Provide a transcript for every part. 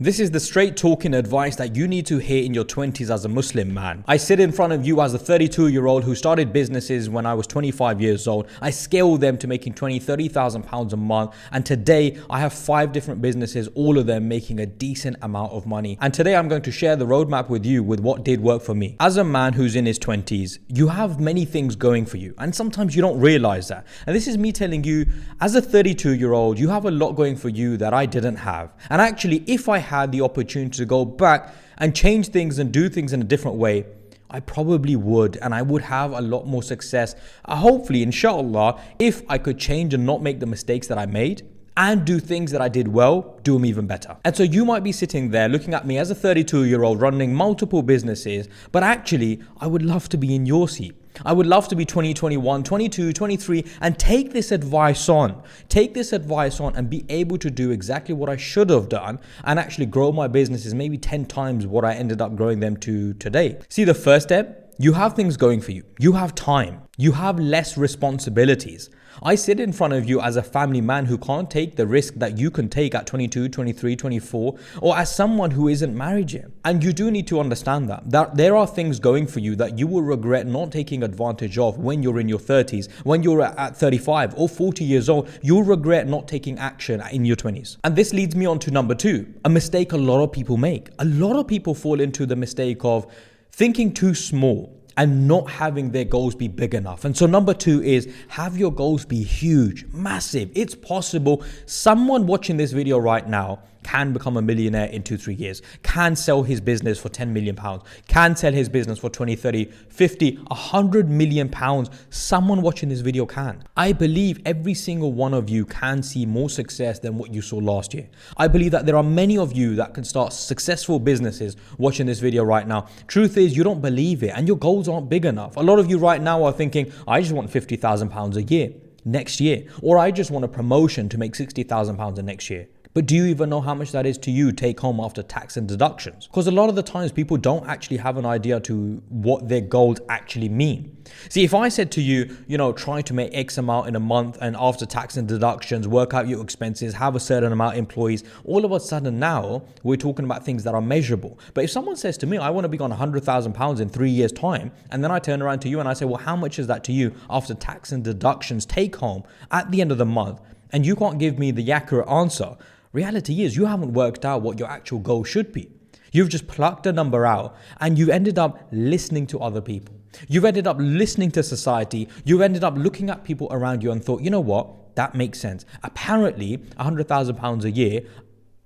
This is the straight talking advice that you need to hear in your 20s as a Muslim man. I sit in front of you as a 32-year-old who started businesses when I was 25 years old. I scaled them to making 30,000 pounds a month. And today I have 5 different businesses, all of them making a decent amount of money. And today I'm going to share the roadmap with you with what did work for me. As a man who's in his 20s, you have many things going for you. And sometimes you don't realize that. And this is me telling you, as a 32-year-old, you have a lot going for you that I didn't have. And actually, if I had the opportunity to go back and change things and do things in a different way, I probably would, and I would have a lot more success. Hopefully, inshallah, if I could change and not make the mistakes that I made and do things that I did well, do them even better. And so you might be sitting there looking at me as a 32-year-old running multiple businesses, but actually, I would love to be in your seat. I would love to be 20, 21, 22, 23 and take this advice on. Take this advice on and be able to do exactly what I should have done and actually grow my businesses maybe 10 times what I ended up growing them to today. See, the first step, you have things going for you. You have time. You have less responsibilities. I sit in front of you as a family man who can't take the risk that you can take at 22, 23, 24, or as someone who isn't married yet. And you do need to understand that there are things going for you that you will regret not taking advantage of when you're in your 30s, when you're at 35 or 40 years old, you'll regret not taking action in your 20s. And this leads me on to number 2, a mistake a lot of people make. A lot of people fall into the mistake of thinking too small and not having their goals be big enough. And so number 2 is have your goals be huge, massive. It's possible. Someone watching this video right now can become a millionaire in 2-3 years, can sell his business for 10 million pounds, can sell his business for 20, 30, 50, 100 million pounds. Someone watching this video can. I believe every single one of you can see more success than what you saw last year. I believe that there are many of you that can start successful businesses watching this video right now. Truth is, you don't believe it and your goals aren't big enough. A lot of you right now are thinking, I just want 50,000 pounds a year next year, or I just want a promotion to make 60,000 pounds the next year. But do you even know how much that is to you take home after tax and deductions? Because a lot of the times people don't actually have an idea to what their goals actually mean. See, if I said to you, try to make X amount in a month and after tax and deductions, work out your expenses, have a certain amount of employees, all of a sudden now we're talking about things that are measurable. But if someone says to me, I want to be on 100,000 pounds in 3 years time, and then I turn around to you and I say, well, how much is that to you after tax and deductions take home at the end of the month? And you can't give me the accurate answer. Reality is you haven't worked out what your actual goal should be. You've just plucked a number out and you've ended up listening to other people. You've ended up listening to society. You've ended up looking at people around you and thought, you know what? That makes sense. Apparently, 100,000 pounds a year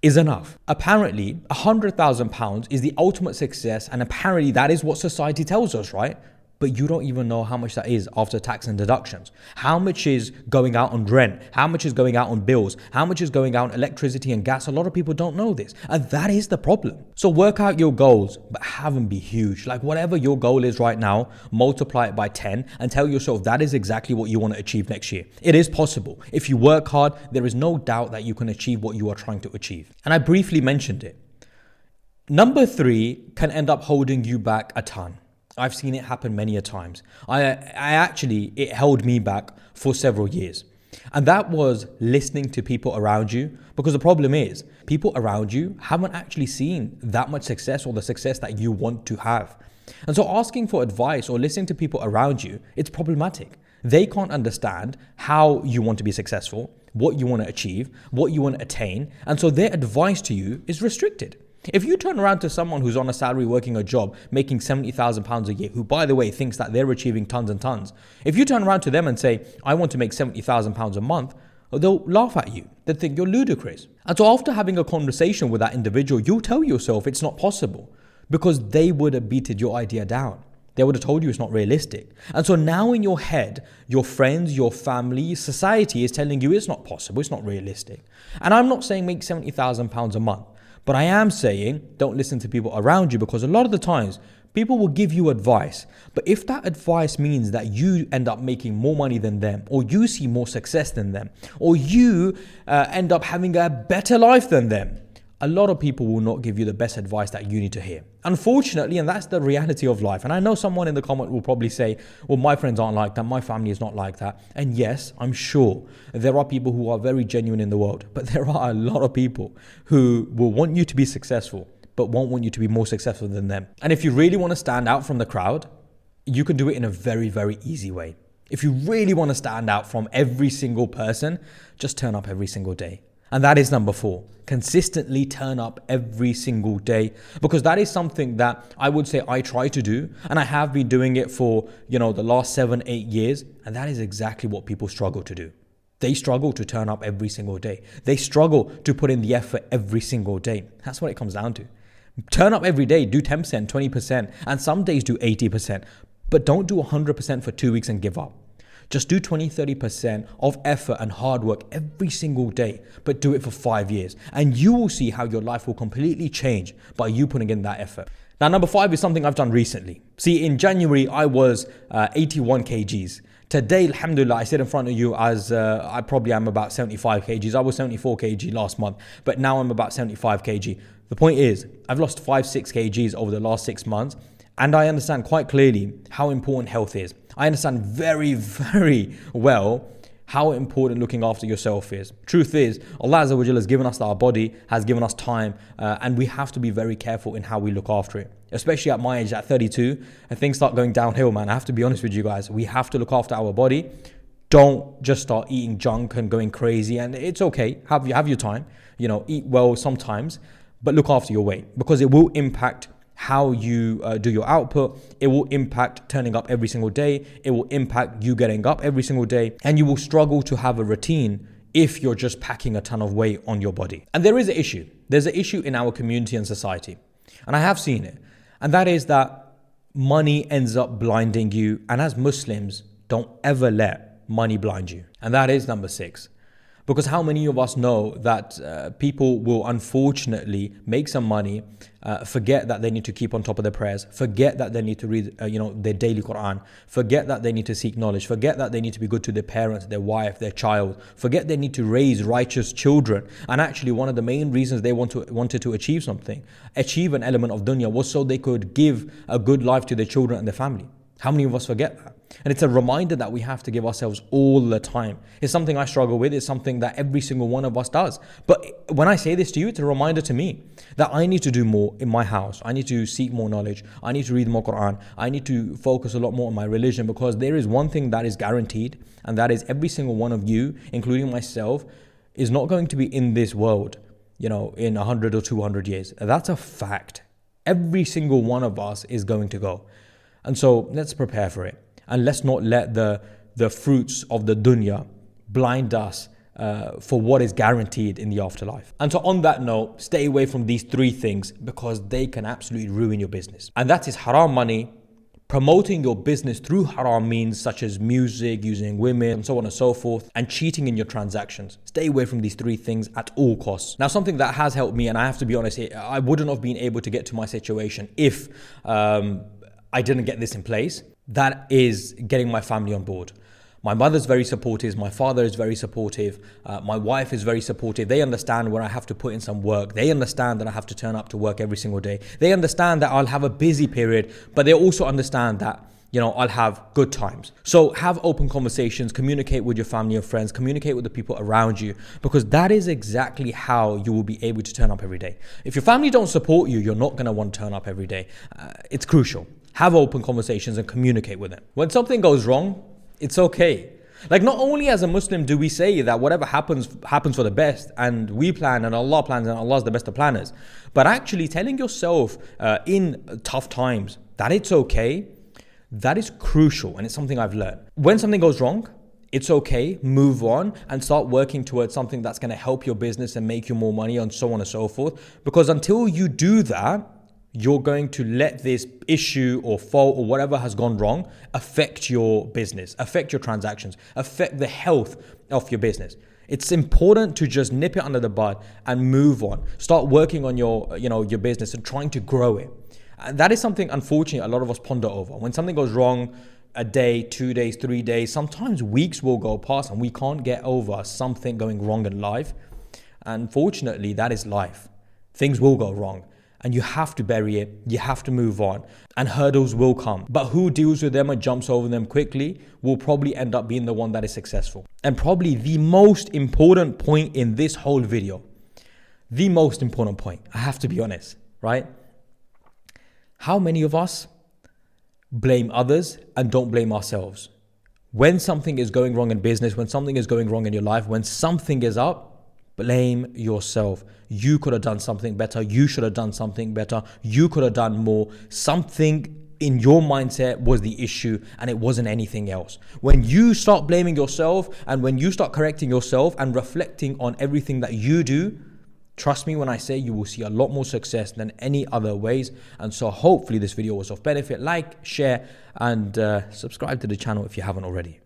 is enough. Apparently, 100,000 pounds is the ultimate success, and apparently that is what society tells us, right? But you don't even know how much that is after tax and deductions. How much is going out on rent? How much is going out on bills? How much is going out on electricity and gas? A lot of people don't know this. And that is the problem. So work out your goals, but have them be huge. Like whatever your goal is right now, multiply it by 10 and tell yourself that is exactly what you want to achieve next year. It is possible. If you work hard, there is no doubt that you can achieve what you are trying to achieve. And I briefly mentioned it. Number 3 can end up holding you back a ton. I've seen it happen many a times. It held me back for several years. And that was listening to people around you, because the problem is people around you haven't actually seen that much success or the success that you want to have. And so asking for advice or listening to people around you, it's problematic. They can't understand how you want to be successful, what you want to achieve, what you want to attain. And so their advice to you is restricted. If you turn around to someone who's on a salary working a job making 70,000 pounds a year, who by the way thinks that they're achieving tons and tons, if you turn around to them and say, I want to make 70,000 pounds a month, they'll laugh at you. They'll think you're ludicrous. And so after having a conversation with that individual, you'll tell yourself it's not possible, because they would have beated your idea down. They would have told you it's not realistic. And so now in your head, your friends, your family, society is telling you it's not possible, it's not realistic. And I'm not saying make 70,000 pounds a month. But I am saying don't listen to people around you, because a lot of the times people will give you advice. But if that advice means that you end up making more money than them, or you see more success than them, or you end up having a better life than them, a lot of people will not give you the best advice that you need to hear. Unfortunately, and that's the reality of life. And I know someone in the comment will probably say, well, my friends aren't like that, my family is not like that. And yes, I'm sure there are people who are very genuine in the world, but there are a lot of people who will want you to be successful, but won't want you to be more successful than them. And if you really want to stand out from the crowd, you can do it in a very, very easy way. If you really want to stand out from every single person, just turn up every single day. And that is number 4. Consistently turn up every single day, because that is something that I would say I try to do. And I have been doing it for, the last 7-8 years. And that is exactly what people struggle to do. They struggle to turn up every single day. They struggle to put in the effort every single day. That's what it comes down to. Turn up every day, do 10%, 20%, and some days do 80%. But don't do 100% for 2 weeks and give up. Just do 20, 30% of effort and hard work every single day, but do it for 5 years. And you will see how your life will completely change by you putting in that effort. Now, number 5 is something I've done recently. See, in January, I was 81 kgs. Today, alhamdulillah, I sit in front of you as I probably am about 75 kgs. I was 74 kg last month, but now I'm about 75 kg. The point is, I've lost 5-6 kgs over the last 6 months, and I understand quite clearly how important health is. I understand very, very well how important looking after yourself is. Truth is, Allah Azza wa Jalla has given us our body, has given us time, and we have to be very careful in how we look after it. Especially at my age, at 32, and things start going downhill, man. I have to be honest with you guys. We have to look after our body. Don't just start eating junk and going crazy. And it's okay, have your time. Eat well sometimes, but look after your weight, because it will impact how you do your output. It will impact turning up every single day. It will impact you getting up every single day. And you will struggle to have a routine if you're just packing a ton of weight on your body. And there is an issue. There's an issue in our community and society. And I have seen it. And that is that money ends up blinding you. And as Muslims, don't ever let money blind you. And that is number 6. Because how many of us know that people will unfortunately make some money, forget that they need to keep on top of their prayers, forget that they need to read their daily Quran, forget that they need to seek knowledge, forget that they need to be good to their parents, their wife, their child, forget they need to raise righteous children. And actually one of the main reasons they wanted to achieve something, achieve an element of dunya, was so they could give a good life to their children and their family. How many of us forget that? And it's a reminder that we have to give ourselves all the time. It's something I struggle with. It's something that every single one of us does. But when I say this to you, it's a reminder to me that I need to do more in my house. I need to seek more knowledge. I need to read more Quran. I need to focus a lot more on my religion, because there is one thing that is guaranteed, and that is every single one of you, including myself, is not going to be in this world, in 100 or 200 years. That's a fact. Every single one of us is going to go. And so let's prepare for it. And let's not let the fruits of the dunya blind us for what is guaranteed in the afterlife. And so on that note, stay away from these 3 things, because they can absolutely ruin your business. And that is haram money, promoting your business through haram means such as music, using women, and so on and so forth, and cheating in your transactions. Stay away from these 3 things at all costs. Now, something that has helped me, and I have to be honest, I wouldn't have been able to get to my situation if I didn't get this in place. That is getting my family on board. My mother's very supportive. My father is very supportive. My wife is very supportive. They understand when I have to put in some work. They understand that I have to turn up to work every single day. They understand that I'll have a busy period, but they also understand that I'll have good times. So have open conversations, communicate with your family and friends, communicate with the people around you, because that is exactly how you will be able to turn up every day. If your family don't support you, you're not going to want to turn up every day. It's crucial. Have open conversations and communicate with them. When something goes wrong, it's okay. Like, not only as a Muslim do we say that whatever happens for the best, and we plan and Allah plans and Allah's the best of planners, but actually telling yourself in tough times that it's okay, that is crucial, and it's something I've learned. When something goes wrong, it's okay, move on and start working towards something that's going to help your business and make you more money and so on and so forth. Because until you do that, you're going to let this issue or fault or whatever has gone wrong affect your business, affect your transactions, affect the health of your business. It's important to just nip it under the bud and move on. Start working on your business and trying to grow it. And that is something, unfortunately, a lot of us ponder over. When something goes wrong, a day, 2 days, 3 days, sometimes weeks will go past and we can't get over something going wrong in life. Unfortunately, that is life. Things will go wrong. And you have to bury it, you have to move on, and hurdles will come. But who deals with them and jumps over them quickly will probably end up being the one that is successful. And probably the most important point in this whole video, the most important point, I have to be honest, right? How many of us blame others and don't blame ourselves? When something is going wrong in business, when something is going wrong in your life, when something is up, blame yourself. You could have done something better. You should have done something better. You could have done more. Something in your mindset was the issue and it wasn't anything else. When you start blaming yourself and when you start correcting yourself and reflecting on everything that you do, trust me when I say you will see a lot more success than any other ways. And so hopefully this video was of benefit. Like, share, and subscribe to the channel if you haven't already.